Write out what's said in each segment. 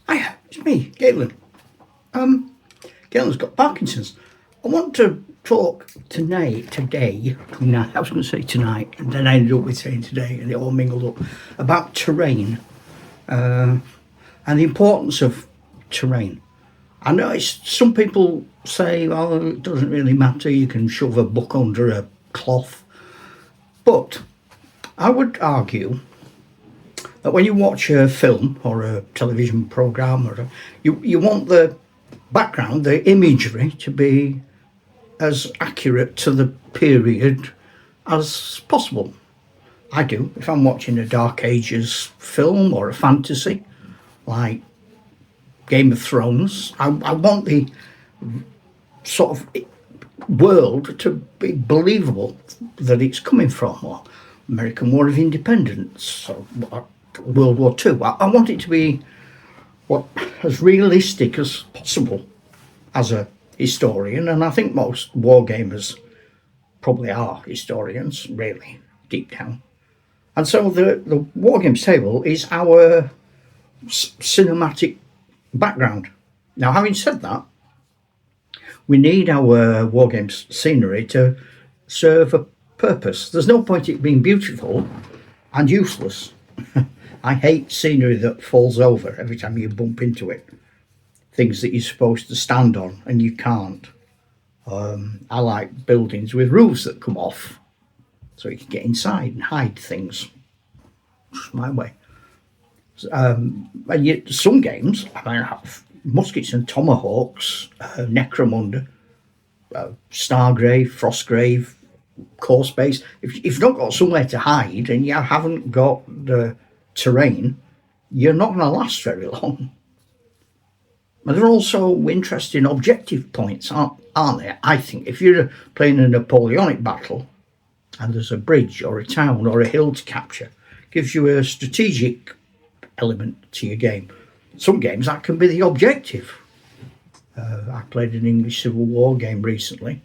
Hiya, it's me, Galen. Galen's got Parkinson's. I want to talk tonight, I was going to say tonight, and then I ended up with saying today, and it all mingled up, about terrain, and the importance of terrain. I know some people say, well, it doesn't really matter, you can shove a book under a cloth, but I would argue that when you watch a film or a television program, you want the background, the imagery, to be as accurate to the period as possible. I do. If I'm watching a Dark Ages film or a fantasy like Game of Thrones, I want the sort of world to be believable that it's coming from, or American War of Independence, or World War II. I want it to be as realistic as possible as a historian, and I think most wargamers probably are historians, really, deep down. And so the Wargames table is our cinematic background. Now, having said that, we need our Wargames scenery to serve a purpose. There's no point in it being beautiful and useless. I hate scenery that falls over every time you bump into it. Things that you're supposed to stand on and you can't. I like buildings with roofs that come off so you can get inside and hide things. Just my way. And yet some games, have muskets and tomahawks, necromunda, stargrave, frostgrave, core space. If you've not got somewhere to hide and you haven't got the terrain, you're not going to last very long. But there are also interesting objective points, aren't there? I think if you're playing a Napoleonic battle and there's a bridge or a town or a hill to capture, it gives you a strategic element to your game. Some games that can be the objective. I played an English Civil War game recently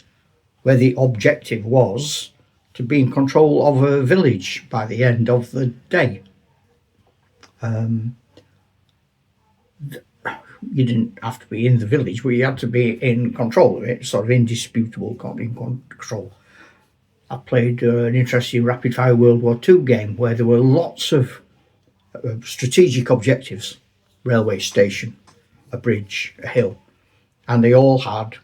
where the objective was to be in control of a village by the end of the day. You didn't have to be in the village, but you had to be in control of it, sort of indisputable control. I played an interesting rapid fire World War II game where there were lots of strategic objectives: railway station, a bridge, a hill, and they all had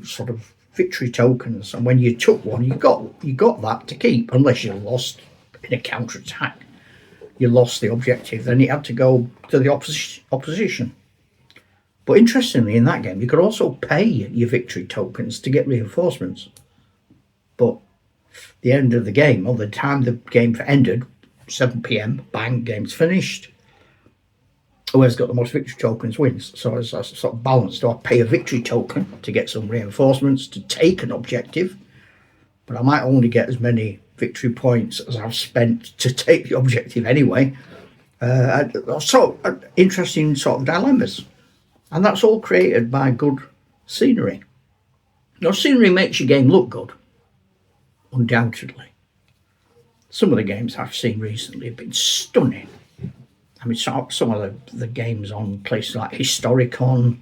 sort of victory tokens. And when you took one, you got that to keep, unless you lost in a counter-attack. You lost the objective, then you had to go to the opposition. But interestingly, in that game, you could also pay your victory tokens to get reinforcements. But the end of the game, or the time the game ended, 7 p.m, bang, game's finished. Whoever's got the most victory tokens wins. So as a sort of balance, do I pay a victory token to get some reinforcements to take an objective? But I might only get as many victory points as I've spent to take the objective anyway. So interesting sort of dilemmas. And that's all created by good scenery. Now, scenery makes your game look good, undoubtedly. Some of the games I've seen recently have been stunning. I mean, some of the games on places like Historicon.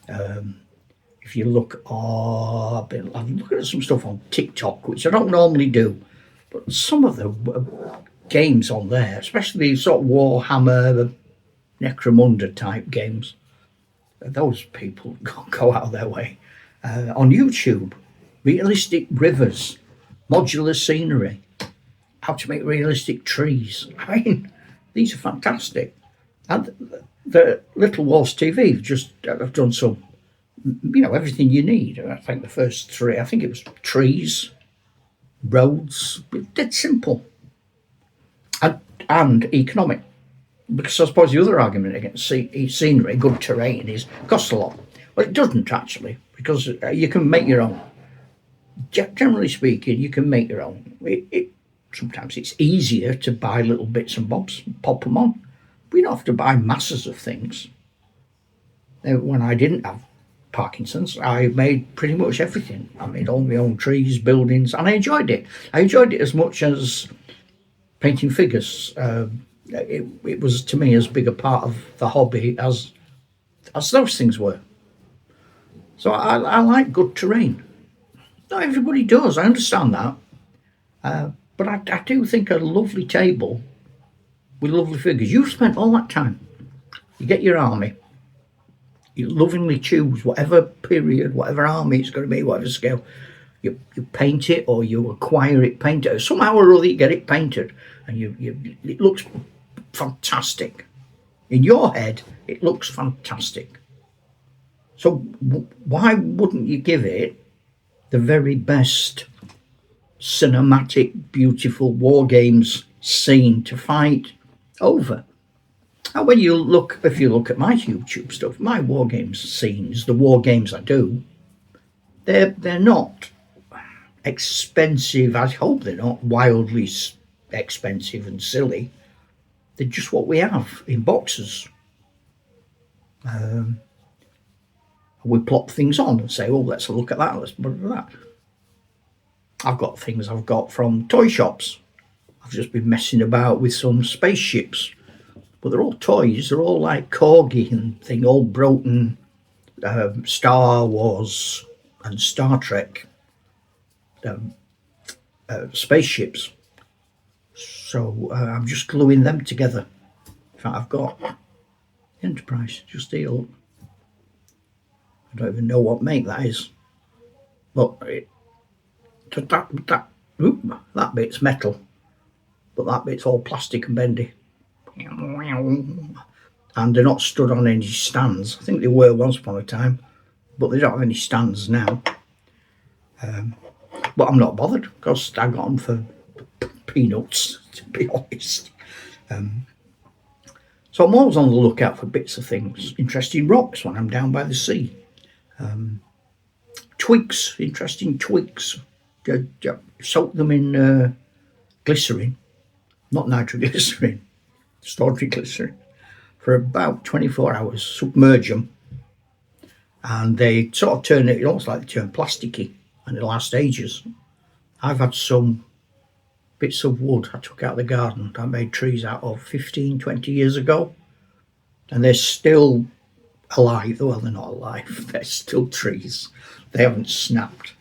If you look, I'm looking at some stuff on TikTok, which I don't normally do, but some of the games on there, especially sort of Warhammer, Necromunda type games, those people go out of their way. On YouTube, realistic rivers, modular scenery, how to make realistic trees. I mean, these are fantastic. And the Little Wars TV have done some, everything you need. I think the first three, I think it was trees, roads, dead simple. And economic. Because I suppose the other argument against scenery, good terrain, is it costs a lot. Well, it doesn't actually, because you can make your own. Generally speaking, you can make your own. Sometimes it's easier to buy little bits and bobs and pop them on. But you don't have to buy masses of things. When I didn't have Parkinson's, I made pretty much everything. I made all my own trees, buildings, and I enjoyed it. I enjoyed it as much as painting figures. It was, to me, as big a part of the hobby as as those things were. So I like good terrain. Not everybody does, I understand that. But I do think a lovely table with lovely figures. You've spent all that time. You get your army. You lovingly choose whatever period, whatever army it's going to be, whatever scale. You paint it or you acquire it painted. Somehow or other you get it painted and it looks fantastic. In your head, it looks fantastic. So why wouldn't you give it the very best cinematic, beautiful war games scene to fight over? And when you look, if you look at my YouTube stuff, my war games scenes, the war games I do, they're not expensive. I hope they're not wildly expensive and silly. They're just what we have in boxes. We plop things on and say, oh, let's look at that, let's look at that. I've got things I've got from toy shops. I've just been messing about with some spaceships, but they're all toys. They're all like Corgi and thing, all broken Star Wars and Star Trek spaceships. So I'm just gluing them together. In fact, I've got Enterprise just here. I don't even know what make that is, but that bit's metal, but that bit's all plastic and bendy, and they're not stood on any stands. I think they were once upon a time, but they don't have any stands now. But I'm not bothered because I got them for peanuts, to be honest. So I'm always on the lookout for bits of things, interesting rocks when I'm down by the sea. Twigs, interesting twigs. Soak them in glycerin, not nitroglycerin, strawberry glycerin, for about 24 hours, submerge them, and they sort of turn it almost like they turn plasticky, and it lasts ages. I've had some bits of wood I took out of the garden that I made trees out of 15, 20 years ago, and they're still alive. Well, they're not alive, they're still trees. They haven't snapped.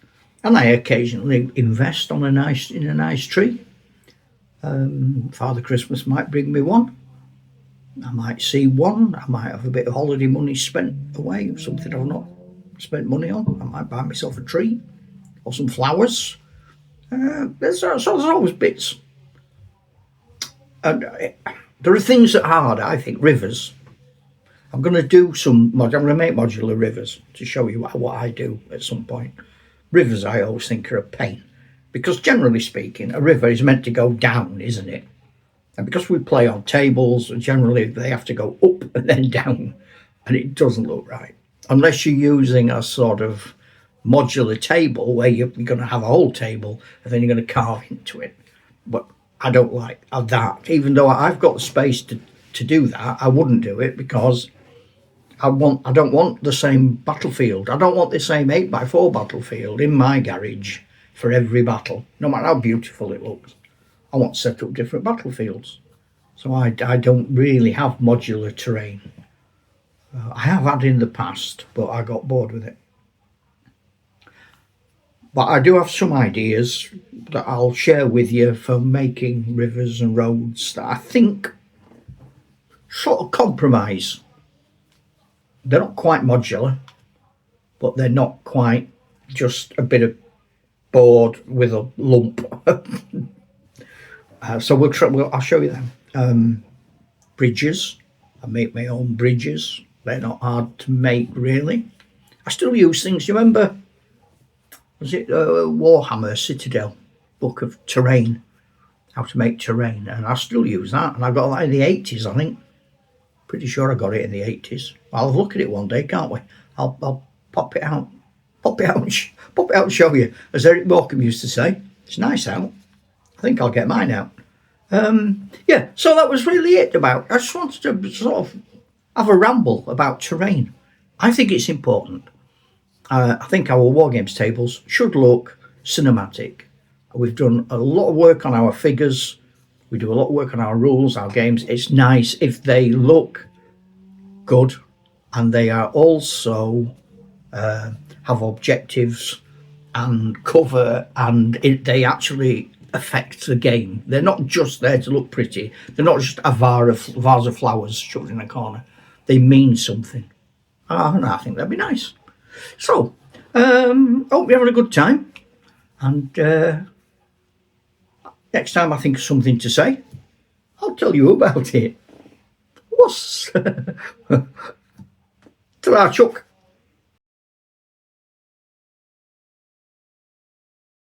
And I occasionally invest in a nice tree. Father Christmas might bring me one. I might see one. I might have a bit of holiday money spent away, something I've not spent money on. I might buy myself a tree or some flowers. There's always bits. And there are things that are hard, I think. Rivers. I'm going to do I'm going to make modular rivers to show you what I do at some point. Rivers I always think are a pain, because generally speaking a river is meant to go down, isn't it? And because we play on tables, generally they have to go up and then down, and it doesn't look right unless you're using a sort of modular table where you're going to have a whole table and then you're going to carve into it. But I don't like that. Even though I've got the space to do that, I wouldn't do it because I don't want the same battlefield. I don't want the same 8x4 battlefield in my garage for every battle, no matter how beautiful it looks. I want to set up different battlefields. So I don't really have modular terrain. I have had in the past, but I got bored with it. But I do have some ideas that I'll share with you for making rivers and roads that I think sort of compromise. They're not quite modular, but they're not quite just a bit of board with a lump. So I'll show you them. Bridges. I make my own bridges. They're not hard to make, really. I still use things. You remember, was it Warhammer Citadel book of terrain, how to make terrain? And I still use that. And I got that in the 80s, I think. Pretty sure I got it in the 80s. I'll have a look at it one day, can't we? I'll pop it out and show you. As Eric Morecambe used to say, it's nice out. I think I'll get mine out. Yeah, so that was really it about. I just wanted to sort of have a ramble about terrain. I think it's important. I think our Wargames tables should look cinematic. We've done a lot of work on our figures. We do a lot of work on our rules, our games. It's nice if they look good and they are also have objectives and cover, and they actually affect the game. They're not just there to look pretty. They're not just a vase of flowers shoved in a corner. They mean something. And I think that'd be nice. So, hope you're having a good time. And next time I think of something to say, I'll tell you about it. What's... Ta-ra, Chuck.